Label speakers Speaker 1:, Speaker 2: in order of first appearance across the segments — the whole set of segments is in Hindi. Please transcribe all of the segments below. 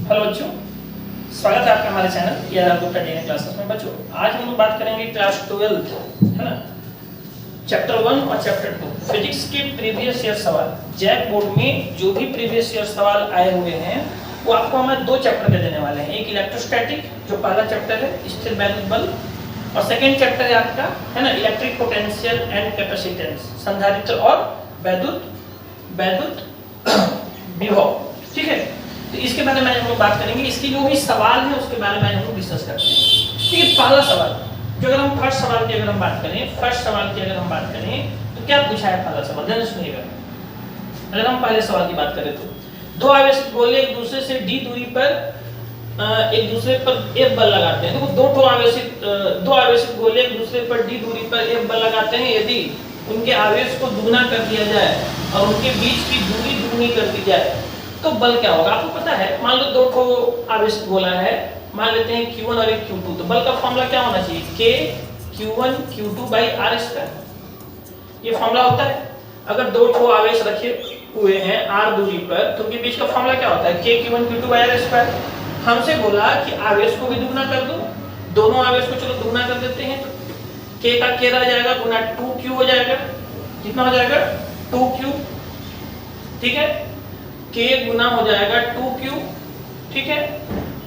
Speaker 1: हेलो बच्चों, स्वागत है आपका हमारे चैनल या गुप्ता डीएनए क्लासेस में। बच्चों आज हम लोग बात करेंगे क्लास 12 है ना, चैप्टर 1 और चैप्टर 2 फिजिक्स के प्रीवियस ईयर सवाल। जैक बोर्ड में जो भी प्रीवियस ईयर सवाल आए हुए हैं वो आपको हमें दो चैप्टर के देने वाले हैं। एक इलेक्ट्रोस्टैटिक जो पहला चैप्टर है स्थिर वैद्युत बल, और सेकेंड चैप्टर है आपका है ना इलेक्ट्रिक पोटेंशियल एंड कैपेसिटेंस, संधारित्र और वैद्युत विभव। ठीक है, तो इसके बारे में हम लोग बात करेंगे। इसकी जो भी सवाल है उसके बारे में हम लोग डिस्कस करते हैं। ठीक है, पहला सवाल जो अगर हम फर्स्ट सवाल की अगर हम बात करें तो क्या पूछा है पहला सवाल, ध्यान से सुनिएगा। अगर हम पहले सवाल की बात करें तो दो आवेशित गोले एक दूसरे से d दूरी पर एक दूसरे पर F बल लगाते हैं। देखो दो आवेशित गोले एक दूसरे पर d दूरी पर F बल लगाते हैं। यदि उनके आवेश को दुगना कर दिया जाए और उनके बीच की दूरी दुगनी कर दी जाए तो बल क्या होगा। आपको पता है, मान लो दो ठो आवेशित गोला है, मान लेते हैं Q1 और एक Q2, तो बल का फॉर्मूला क्या होना चाहिए, K Q1 Q2 by R square. ये फॉर्मूला होता है। अगर दो ठो आवेश रखे हुए हैं R दूरी पर तो उनके बीच का फॉर्मूला क्या होता है, K Q1 Q2 by R square. हमसे बोला कि आवेश को भी दुगना कर दो, दोनों आवेश को चलो दुगना कर देते हैं, तो K का K रह जाएगा गुना 2Q हो जाएगा। कितना हो जाएगा, 2Q। ठीक है, K गुना हो जाएगा 2Q। ठीक है,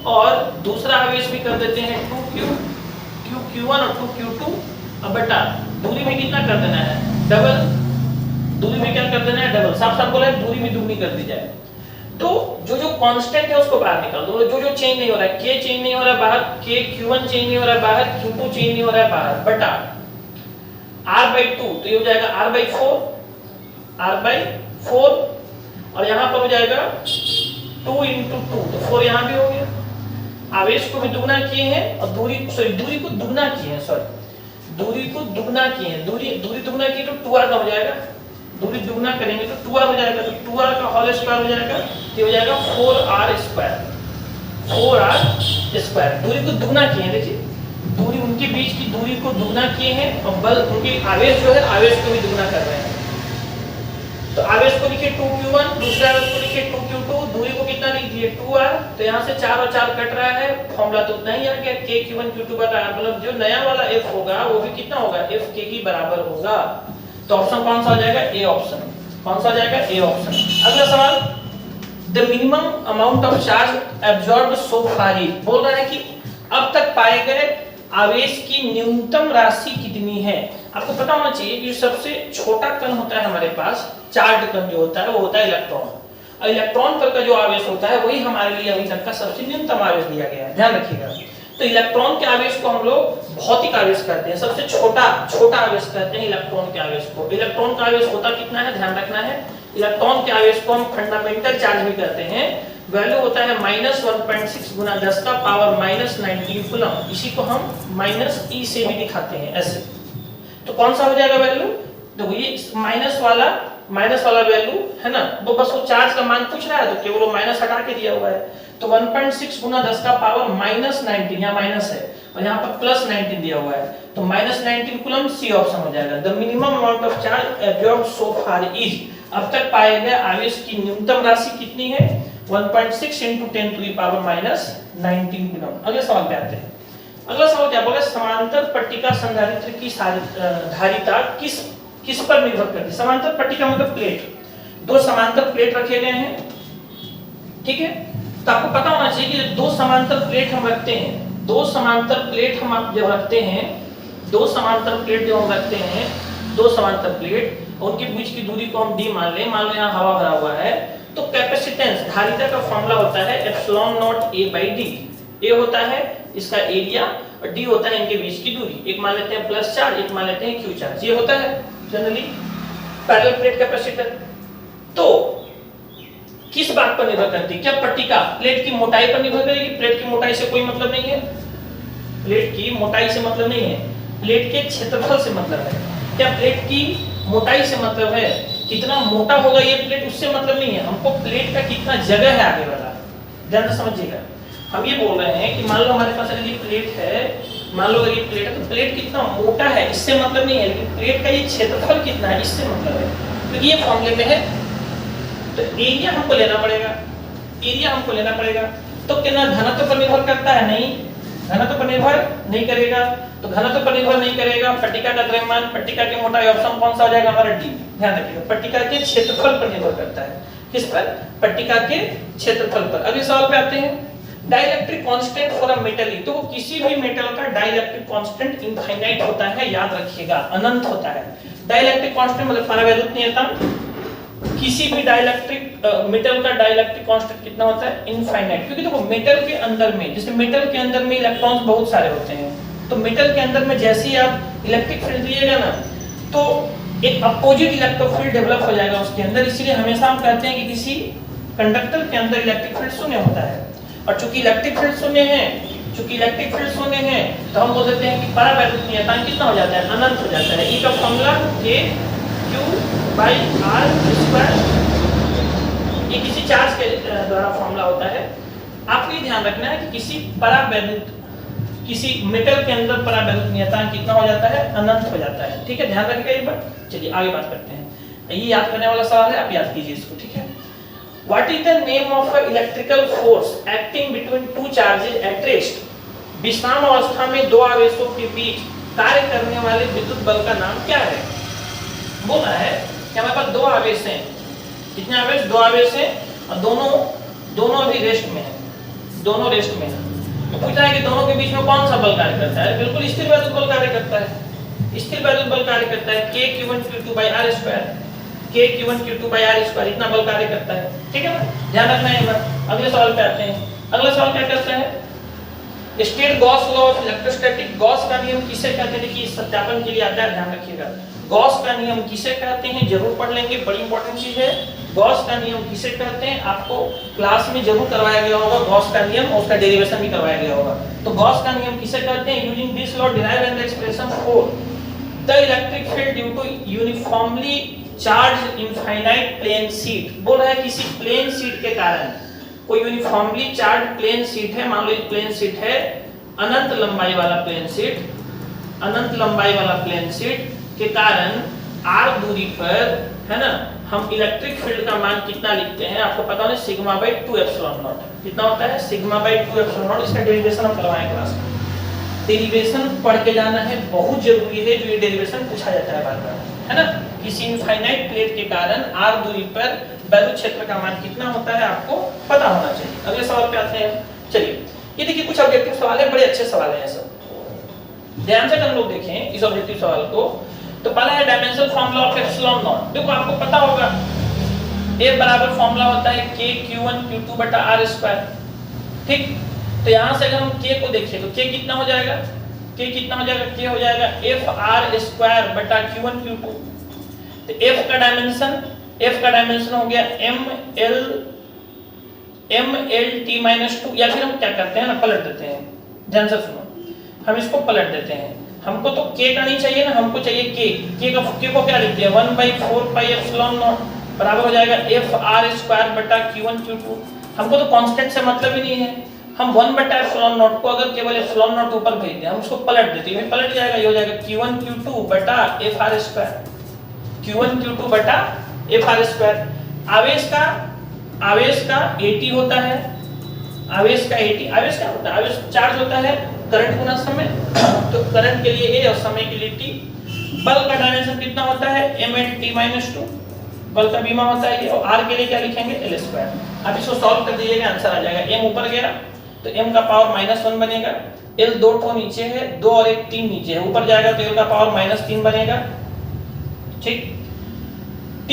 Speaker 1: और दूसरा आवेश भी कर देते हैं 2Q, Q1 और 2Q2। अब बेटा दूरी में कितना कर देना है, डबल। दूरी में क्या कर देना है, डबल। साफ साफ बोला है दूरी में दुगनी कर दी जाए। तो जो जो कांस्टेंट है उसको बाहर निकाल दो। जो जो चेंज नहीं हो रहा है, K चेंज नहीं हो रहा है बाहर, K Q1 चेंज नहीं हो रहा है बाहर, Q2 चेंज नहीं हो रहा है बाहर, बटा R/2, तो ये हो जाएगा R/4 और यहाँ पर हो जाएगा 2 × 2, तो 4 यहाँ भी हो गया। आवेश को भी दुगना किए हैं और दूरी को दुगना किए हैं, दूरी दुगना की तो 2R का हो जाएगा। दूरी दुगना करेंगे तो 2R हो जाएगा, तो 2R का होल स्क्वायर हो जाएगा, ये हो जाएगा 4R स्क्वायर। दूरी को दुगना किए हैं, देखिए दूरी उनके बीच की दूरी को दुगना किए हैं और बल उनके आवेश जो है आवेश को भी दुगना कर रहे हैं। तो आवेश को लिखिए 2Q1, दूसरे आवेश को लिखिए 2Q2, दूरी को कितना लिख दिए 2R। तो यहाँ से 4 और 4 कट रहा है, फॉर्मूला तो उतना ही आ गया, K Q1 Q2 बटा R। मतलब जो नया वाला F होगा वो भी कितना होगा, F K के बराबर होगा। तो ऑप्शन कौन सा हो जाएगा, ए ऑप्शन। कौन सा हो जाएगा, ए ऑप्शन। अगला सवाल, the minimum amount of charge absorbed so far is. बोल रहा है कि अब तक पाए गए आवेश की न्यूनतम राशि कितनी है। आपको पता होना चाहिए कि सबसे छोटा कण होता है हमारे पास, चार्ज कण जो होता है वो होता है इलेक्ट्रॉन, और इलेक्ट्रॉन पर का जो आवेश होता है वही हमारे लिए अभी तक का सबसे न्यूनतम आवेश दिया गया है, ध्यान रखिएगा। तो इलेक्ट्रॉन के आवेश को हम लोग भौतिक आवेश कहते हैं, सबसे छोटा आवेश कहते हैं इलेक्ट्रॉन के आवेश को। इलेक्ट्रॉन का आवेश होता कितना है, ध्यान रखना है। इलेक्ट्रॉन के आवेश को हम फंडामेंटल चार्ज भी कहते हैं। वैल्यू होता है -1.6 गुना 10 का पावर -19 कूलम। इसी को हम -e से भी दिखाते हैं ऐसे। तो कौन सा हो जाएगा वैल्यू, देखो ये माइनस वाला वैल्यू है ना, वो बस वो चार्ज का मान पूछ रहा है तो केवल वो माइनस हटा के दिया हुआ है। तो 1.6 गुना 10 का पावर -19, यहाँ माइनस है और यहाँ पर +19 दिया हुआ है, तो -19 कूलम, सी ऑप्शन हो जाएगा। The minimum amount of charge absorbed so far is. अब तक पाए गए आवेश की न्यूनतम राशि कितनी है, 1.6 × 10⁻⁹ कूलम। अगले सवाल पे आते हैं। अगला सवाल क्या बोला, समांतर पट्टिका संधारित्र की धारिता किस पर निर्भर करती है। समांतर पट्टिका मतलब प्लेट, दो समांतर प्लेट रखे गए हैं। ठीक है, तो आपको पता होना चाहिए कि दो समांतर प्लेट हम रखते हैं, दो समांतर प्लेट उनके बीच की दूरी को हम d मान लें। मान लो यहाँ हवा भरा हुआ है, तो कैपेसिटेंस धारिता का फॉर्मूला होता है ε0A/d। ए होता है इसका एरिया और d होता है इनके बीच की दूरी। एक मान लेते हैं प्लस चार्ज, एक मान लेते हैं Q चार्ज। ये होता है जनरली पैरेलल प्लेट कैपेसिटर। तो किस बात पर निर्भर करती है, क्या पट्टिका प्लेट की मोटाई पर निर्भर करेगी। प्लेट की मोटाई से कोई मतलब नहीं है, प्लेट की मोटाई से मतलब नहीं है, प्लेट के क्षेत्रफल से मतलब है। क्या प्लेट की मोटाई से मतलब है, कितना मोटा होगा ये प्लेट, उससे मतलब नहीं है। हमको प्लेट का कितना जगह है आगे वाला, ध्यान से समझिएगा। हम ये बोल रहे हैं कि मान लो हमारे पास अगर ये प्लेट है, मान लो अगर ये प्लेट है तो प्लेट कितना मोटा है इससे मतलब नहीं है, लेकिन प्लेट का ये क्षेत्रफल कितना है इससे मतलब है, क्योंकि ये फॉर्मूले में है। तो एरिया हमको लेना पड़ेगा, तो कितना घनत्व पर निर्भर करता है? नहीं, घनत्व पर निर्भर नहीं करेगा। तो घनत्व पर निर्भर नहीं करेगा, पट्टिका का द्रव्यमान, पट्टिका की मोटाई, ऑप्शन कौन सा हो जाएगा हमारा डी। ध्यान रखिएगा, पट्टिका के क्षेत्रफल पर निर्भर करता है। किस पर? पट्टिका के क्षेत्रफल पर। अगले सवाल पे आते हैं, dielectric constant for a metal. तो किसी भी मेटल का डाइलेक्ट्रिक कांस्टेंट इनफाइनाइट होता है, याद रखिएगा, अनंत होता है। डाइलेक्ट्रिक कांस्टेंट मतलब परावैद्युत नियतांक। किसी भी डाइलेक्ट्रिक मेटल का डाइलेक्ट्रिक कांस्टेंट कितना होता है? इनफाइनाइट। क्योंकि देखो मेटल के अंदर में, जैसे मेटल के अंदर में इलेक्ट्रॉन्स बहुत सारे होते हैं, तो मेटल के अंदर में जैसे ही आप इलेक्ट्रिक फील्ड दिएगा ना, तो एक अपोजिट इलेक्ट्रिक फील्ड डेवलप हो जाएगा उसके अंदर। इसलिए हमेशा हम कहते हैं कि किसी कंडक्टर के अंदर इलेक्ट्रिक फील्ड शून्य होता है। और चूंकि इलेक्ट्रिक फील्ड शून्य है, तो हम बोल देते हैं कि परावैद्युत नियतांक कितना हो जाता है? अनंत हो जाता है। ई का फॉर्मूला Q/r²। ये किसी चार्ज के द्वारा फॉर्मूला होता है। आपको ये ध्यान रखना है कि किसी मेटल के अंदर परावैद्युत नियतांक कितना हो जाता है? अनंत हो जाता है। ठीक है, ध्यान रखिएगा ये बात। चलिए आगे बात करते हैं। ये याद करने वाला सवाल है, आप याद कीजिए इसको। ठीक है, what is the name of a electrical force acting between two charges at rest? विश्राम अवस्था में दो आवेशों के बीच कार्य करने वाले विद्युत बल का नाम क्या है? बोला है कि हमारे पास दो आवेश हैं। कितने आवेश? दो आवेश हैं, और दोनों अभी रेस्ट में है। दोनों रेस्ट में है। तो पूछा है कि दोनों के बीच में कौन सा बल कार्य करता है? बिल्कुल स्थिर वैद्युत बल कार्य करता है। स्थिर वैद्युत बल कार्य करता है K/Q1Q2/r²। K/Q1Q2/r² इतना बल कार्य करता है। ठीक है ना, ध्यान रखना है। अगले सवाल पे आते हैं। अगला सवाल क्या कहता है? State Gauss law of electrostatic. Gauss का नियम किसे कहते हैं? कि सत्यापन के लिए आता है, ध्यान रखिएगा। गॉस का नियम किसे कहते हैं? जरूर पढ़ लेंगे, बड़ी इंपॉर्टेंट चीज है। गॉस का नियम किसे कहते हैं? आपको क्लास में जरूर करवाया गया होगा गॉस का नियम, और उसका डेरिवेशन भी करवाया गया होगा। तो गॉस का नियम किसे कहते हैं? Using this law derive and expression for the electric field due to uniformly charge infinite plane sheet. बोल रहा है किसी प्लेन शीट के कारण, कोई यूनिफॉर्मली चार्ज प्लेन शीट है, मान लो एक प्लेन शीट है, अनंत लंबाई वाला प्लेन शीट, अनंत लंबाई वाला प्लेन शीट के कारण r दूरी पर, है ना, हम इलेक्ट्रिक फील्ड का मान कितना लिखते हैं? आपको पता है σ/2ε0। कितना होता है? σ/2ε0। इसका डेरिवेशन हम करवाएं क्लास में। डेरिवेशन पढ़ के जाना है, बहुत जरूरी है। जो ये डेरिवेशन पूछा जाता है बार-बार, है ना। किसी इनफाइनाइट प्लेट के कारण r दूरी पर वैद्युत क्षेत्र का मान कितना होता है, आपको पता होना चाहिए। अगले सवाल पे आते हैं। चलिए, ये देखिए कुछ ऑब्जेक्टिव सवाल है, बड़े अच्छे सवाल हैं ये सब। ध्यान से हम लोग देखें इस ऑब्जेक्टिव सवाल को। तो पहला है dimensional formula of epsilon not. देखो आपको पता होगा A बराबर फार्मूला होता है K/Q1Q2/r²। ठीक, तो यहां से अगर हम K को देखें तो K कितना हो जाएगा? K कितना हो जाएगा? K हो जाएगा FR²/Q1Q2। तो F का डायमेंशन हो गया MLT-2, या फिर हम क्या करते हैं ना, पलट देते हैं। ध्यान से सुनो, हम इसको पलट देते हैं। हमको तो K का नहीं चाहिए ना, हमको चाहिए K को क्या लिखते हैं? 1/4πε0 बराबर हो जाएगा FR²/Q1Q2। हमको तो कांस्टेंट से मतलब ही नहीं है। हम 1/ε0 को अगर केवल ε0 ऊपर भेज दें, हम उसको पलट देते हैं, पलट जाएगा, ये हो जाएगा Q1Q2/FR²। Q1Q2/FR²। आवेश का AT होता है। आवेश क्या होता है? आवेश चार्ज होता है करंट गुना समय। तो करंट के लिए A और समय के लिए T। बल का डायमेंशन कितना होता है? MLT-2। बल का बीमा होता है ये। और R के लिए क्या लिखेंगे? L²। अब इसको सॉल्व कर दीजिएगा, आंसर आ जाएगा। M ऊपर गया तो M का पावर -1 बनेगा। L 2 ठो नीचे है, 2 और 1 3 नीचे है, ऊपर जाएगा तो L का पावर -3 बनेगा। ठीक, T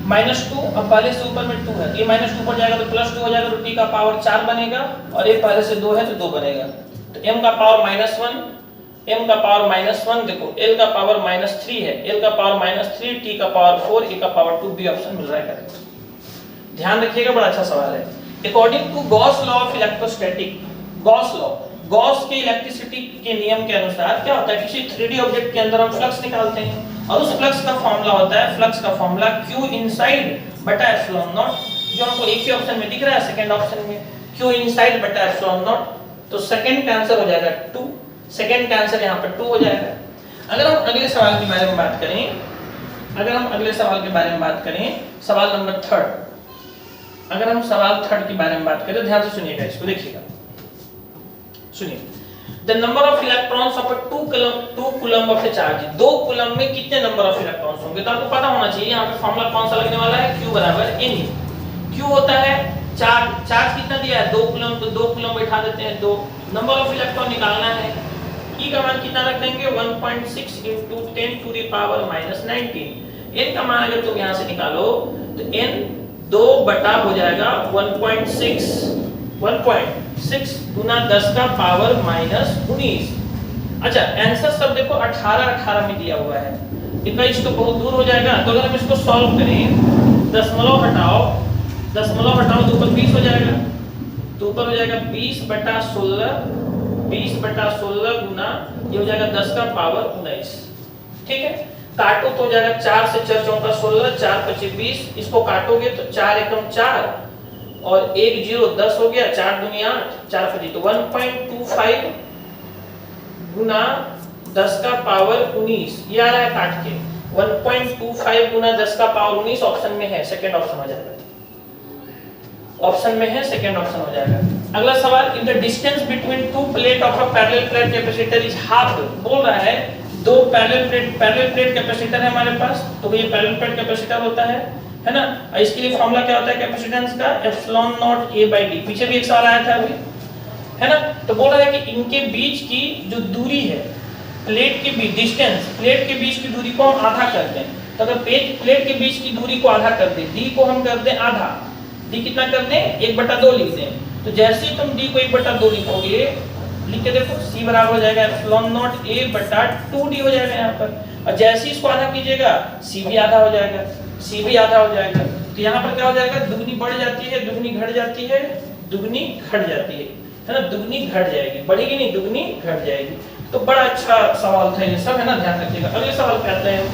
Speaker 1: -2, अब पहले से ऊपर में 2 है, ये -2 ऊपर जाएगा तो +2 हो जाएगा, तो T का पावर 4 बनेगा, और ये पहले से 2 है तो 2 बनेगा। तो M का पावर -1, M का पावर -1, देखो L का पावर -3 है, L का पावर -3, T का पावर 4, E का पावर 2, B ऑप्शन मिल रहा है करेक्ट। ध्यान रखिएगा, बड़ा अच्छा सवाल है। According to Gauss law of electrostatic, Gauss के इलेक्ट्रिसिटी के नियम के अनुसार क्या होता है? किसी 3D ऑब्जेक्ट के अंदर हम फ्लक्स निकालते हैं, और उस फ्लक्स का फॉर्मूला होता है, फ्लक्स का फॉर्मूला Q inside/ε0, जो हमको एक ही ऑप्शन में दिख रहा है, सेकंड ऑप्शन में Q inside/ε0। तो सेकंड का आंसर हो जाएगा 2, सेकंड का आंसर यहाँ पर 2 हो जाएगा। अगर हम अगले सवाल के बारे में बात करें, सवाल नंबर 3, अगर हम सवाल थर्ड के बारे में बात करें, ध्यान से सुनिएगा, इसको देखिएगा, सुनिए। The number of electrons of 2 coulomb of A charge, 2 coulomb में कितने नंबर ऑफ इलेक्ट्रॉन्स होंगे? तो आपको पता होना चाहिए यहाँ पे फॉर्मूला कौन सा लगने वाला है, Q बराबर Ne। Q होता है चार्ज कितना दिया है, 2 कूलम, तो 2 कूलम बैठा देते हैं 2। नंबर ऑफ इलेक्ट्रॉन निकालना है, E का मान कितना रख देंगे, 1.6 × 10⁻⁹। N का मान अगर तुम यहाँ से निकालो तो N 2 बटा हो जाएगा 1.6 गुना 10 का पावर -19। अच्छा, आंसर सब देखो 18 में दिया हुआ है, 21 तो बहुत दूर हो जाएगा। तो अगर हम इसको सॉल्व करें, दशमलव हटाओ, 2 पर 20 हो जाएगा, तो ऊपर हो जाएगा 20/16 गुना ये हो जाएगा 10 का पावर 19। ठीक है, काटो तो हो जाएगा 4 से 4 चौका 16, 4 × 20, इसको काटोगे तो 4 एकम 4 और 1 0 10 हो गया, 4 दूनी 8, 4 5 तो 1.25 गुना 10 का पावर 19, ये आ रहा है काट के 1.25 गुना 10 का पावर 19 ऑप्शन में है, सेकंड ऑप्शन हो जाएगा, ऑप्शन में है, सेकंड ऑप्शन हो जाएगा। अगला सवाल, if the distance between 2 plate of a parallel plate capacitor is half, बोल रहा है 2 पैरेलल प्लेट कैपेसिटर है हमारे पास, तो ये पैरेलल प्लेट कैपेसिटर होता है ना। इसके लिए फॉर्मूला क्या होता है कैपेसिटेंस का, ε0A/d। पीछे भी एक सवाल आया था अभी, है ना। तो बोल रहा है कि इनके बीच की जो दूरी है, प्लेट के बीच डिस्टेंस, प्लेट के बीच की दूरी को हम आधा कर दें, तो अगर प्लेट के बीच की दूरी को आधा कर दें, d को हम कर दें आधा, d कितना कर दें, 1/2 लिख दें। तो जैसे ही तुम d को 1/2 लिखोगे, लिख के देखो c बराबर हो जाएगा ε0A/2d हो जाएगा यहाँ पर, और जैसे ही इसको आधा कीजिएगा c भी आधा हो जाएगा, c भी आधा हो जाएगा। तो यहाँ पर क्या हो जाएगा, दुगनी बढ़ जाती है, दुगनी घट जाती है, दुगनी घट जाती है ना, दुगनी घट जाएगी, बढ़ेगी नहीं, दुगनी घट जाएगी। तो बड़ा अच्छा सवाल था ये सब, है ना, ध्यान रखिएगा। अगले सवाल पे आते हैं।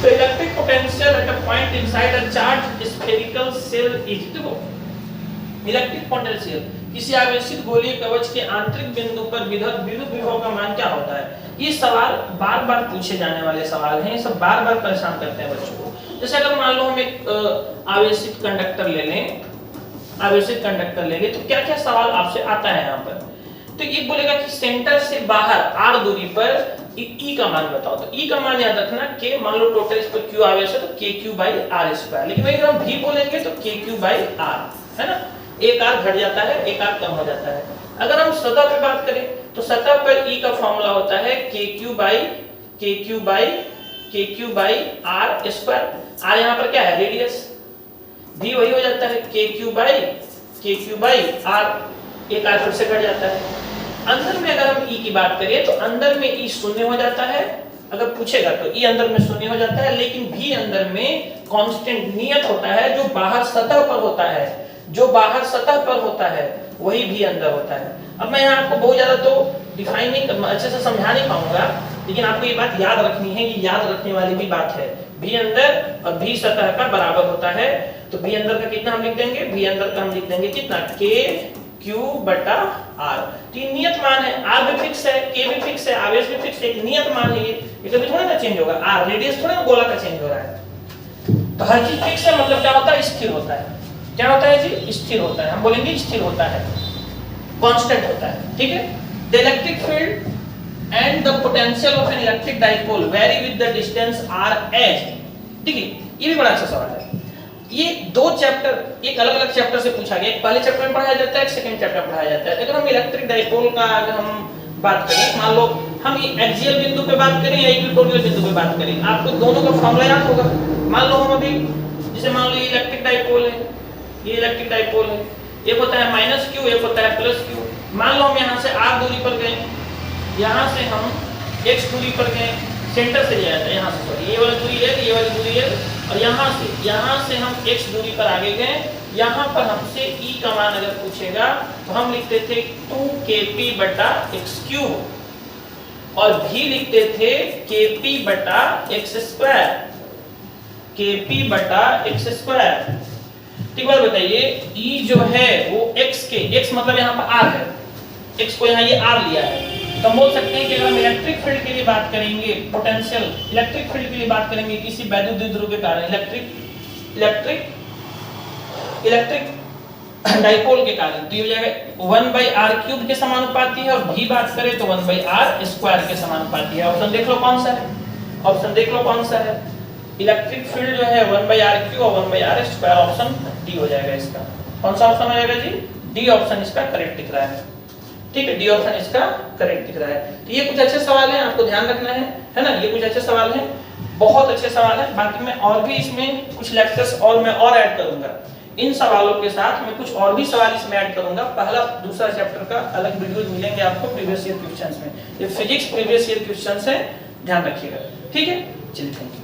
Speaker 1: तो electric potential at a point inside a charge spherical shell is, देखो इलेक्ट्रिक पोटेंशियल किसी आवेशित गोलीय कवच के आंतरिक बिंदु पर विद्युत विभव का मान क्या होता है। ये सवाल बार-बार पूछे जाने वाले सवाल हैं, सब बार-बार परेशान करते हैं बच्चों को। जैसे अगर मान लो हम एक आवेशित कंडक्टर ले लें, तो क्या-क्या सवाल आपसे आता है यहाँ पर। तो ये बोलेगा कि सेंटर से बाहर r दूरी पर E का मान बताओ। तो E का मान याद रखना, K मान लो टोटल इस पर Q आवेश है तो KQ/R², लेकिन वही अगर हम V बोलेंगे तो KQ/R, है ना, एक r घट जाता है, एक r कम हो जाता है। अगर हम सतह पे बात करें तो सतह पर E का फॉर्मूला होता है KQ/R²। R यहाँ पर क्या है, रेडियस, V वही हो जाता है KQ/R, एक r फिर से घट जाता है। अंदर में अगर हम E की बात करें तो अंदर में E शून्य हो जाता है, अगर पूछेगा तो E अंदर में शून्य हो जाता है, लेकिन V अंदर में कांस्टेंट नियत होता है, जो बाहर सतह पर होता है, वही V अंदर होता है। अब मैं यहाँ आपको बहुत ज्यादा तो डिफाइन नहीं, अच्छे से समझा नहीं पाऊंगा, लेकिन आपको ये बात याद रखनी है, ये याद रखने वाली भी बात है। V अंदर और V सतह का बराबर होता है, तो V अंदर का कितना हम लिख देंगे, V अंदर का हम लिख देंगे कितना, KQ/R। तो ये नियत मान है, R भी फिक्स है, K भी फिक्स है, आवेश भी फिक्स है, एक नियत मान है ये कभी थोड़ा ना चेंज होगा। R रेडियस थोड़ा ना गोला का चेंज हो रहा है, तो हर चीज फिक्स है, मतलब क्या होता है, स्थिर होता है। क्या होता है जी, स्थिर होता है, हम बोलेंगे स्थिर होता है, कांस्टेंट होता है। ठीक है, the electric field and the potential of an electric dipole very with the distance r as। ठीक है, ये भी बड़ा अच्छा सवाल है। ये दो चैप्टर एक अलग अलग चैप्टर से पूछा गया, एक पहले चैप्टर में पढ़ाया जाता है, एक सेकंड चैप्टर में पढ़ाया जाता है। अगर हम इलेक्ट्रिक डाइपोल का अगर हम बात करें, मान लो हम एक्सियल बिंदु पे बात करें या इक्विटोरियल बिंदु पे बात करें, आपको दोनों का फॉर्मूला याद होगा। मान लो हम अभी जैसे मान लो ये इलेक्ट्रिक डाइपोल है, ये इलेक्ट्रिक डाइपोल है, एक होता है -q, एक होता है +q। मान लो हम यहाँ से r दूरी पर गए, यहाँ से हम x दूरी पर गए, सेंटर से जाया था यहाँ से, सॉरी ये वाली दूरी है, ये वाली दूरी है, और यहाँ से हम x दूरी पर आगे गए। यहाँ पर हमसे E का मान अगर पूछेगा तो हम लिखते थे 2kp/x³ और V लिखते थे kp/x², kp/x²। ठीक बात बताइए, E जो है वो x के, x मतलब यहाँ पर r है, x को यहाँ ये r लिया है, तो हम बोल सकते हैं कि अगर हम इलेक्ट्रिक फील्ड के लिए बात करेंगे, पोटेंशियल इलेक्ट्रिक फील्ड के लिए बात करेंगे किसी वैद्युत द्विध्रुव के कारण, इलेक्ट्रिक इलेक्ट्रिक डाइपोल के कारण तो ये हो जाएगा 1/r³ के समानुपाती है, और भी बात करें तो 1/r² के समानुपाती है। ऑप्शन देख लो कौन सा है, ऑप्शन देख लो कौन सा है। इलेक्ट्रिक फील्ड जो है 1/r³ और 1/r², ऑप्शन डी हो जाएगा इसका। कौन सा ऑप्शन हो जाएगा जी? डी ऑप्शन इसका करेक्ट दिख रहा है। ठीक है, डी ऑप्शन इसका करेक्ट दिख रहा है। तो ये कुछ अच्छे सवाल हैं, आपको ध्यान रखना है ना, ये कुछ अच्छे सवाल हैं, बहुत अच्छे सवाल हैं। बाकी मैं और भी इसमें कुछ लेक्चर्स और मैं और ऐड करूंगा, इन सवालों के साथ मैं कुछ और भी सवाल इसमें ऐड करूंगा। पहला दूसरा चैप्टर का अलग वीडियोस मिलेंगे आपको प्रीवियस ईयर क्वेश्चंस में। ये फिजिक्स प्रीवियस ईयर क्वेश्चंस है, ध्यान रखिएगा। ठीक है, चलिए थैंक यू।